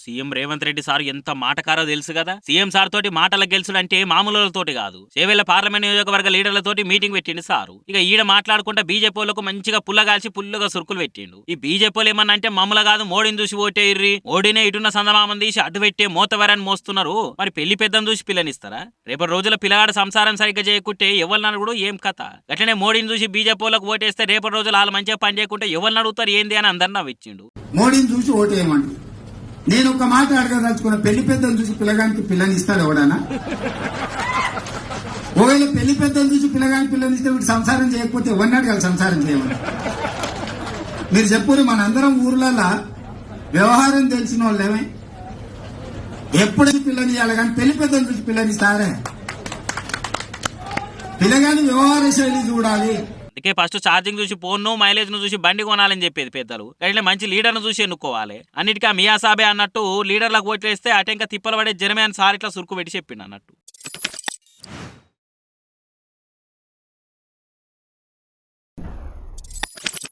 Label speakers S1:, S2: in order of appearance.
S1: CM Revanth Reddy sir ఎంత మాటకారో తెలుసు కదా. సీఎం సార్ తోటి మాటల గెలుసుడంటే మామూలులతోటి కాదు. చేవెళ్ల పార్లమెంట్ నియోజకవర్గ లీడర్లతోటి మీటింగ్ పెట్టిండు సారు. ఇక ఈడ మాట్లాడుకుంటా బీజేపీలకు మంచిగా పుల్లగాల్చి పుల్లుగా సురుకులు పెట్టిండు. ఈ బీజేపీలు ఏమన్నా అంటే మమ్మల కాదు మోడీని చూసి ఓటేర్రి, మోడీనే ఇటున్న సందమామం తీసి అడ్డు పెట్టే మోతవరని మోస్తున్నారు. మరి పెళ్లి పెద్దను చూసి పిల్లనిస్తారా? రేపటి రోజుల పిల్లగాడు సంసారం సరిగ్గా చేయకుంటే ఎవరిని కూడా ఏం కథ. అట్లనే మోడీని చూసి బీజేపీలకు ఓటేస్తే రేపటి రోజులు వాళ్ళు మంచిగా పని చేయకుంటే ఎవరిని అడుగుతారు ఏంది అని అందరినీ నవ్విచ్చిండు.
S2: మోడీని చూసి ఓటేయమండి. నేను ఒక మాట అడగదలుచుకున్న, పెళ్లి పెద్దలు చూసి పిల్లగానికి పిల్లని ఇస్తాడు ఎవడన్నా? ఒకవేళ పెళ్లి పెద్దలు చూసి పిల్లగానికి పిల్లని ఇస్తే వీడు సంసారం చేయకపోతే ఎవరిని అడగాలి సంసారం చేయమని? మీరు చెప్పురు. మనందరం ఊర్లలో వ్యవహారం తెలిసిన వాళ్ళేమే, ఎప్పుడు పిల్లని ఇవ్వాలి కానీ పెళ్లి పెద్దలు చూసి పిల్లని ఇస్తారే? పిల్లగాని వ్యవహార శైలి చూడాలి.
S1: అందుకే ఫస్ట్ ఛార్జింగ్ చూసి ఫోన్ మైలేజ్ ను చూసి బండి కొనాలని చెప్పేది పెద్దలు. అట్లే మంచి లీడర్ ను చూసి ఎన్నుకోవాలి. అన్నిటికీ మియాసాబే అన్నట్టు లీడర్లకు ఓట్లేస్తే అటెంక తిప్పలు పడే జనమే అని సార్ ఇట్లా సురుకు పెట్టి చెప్పిండు అన్నట్టు.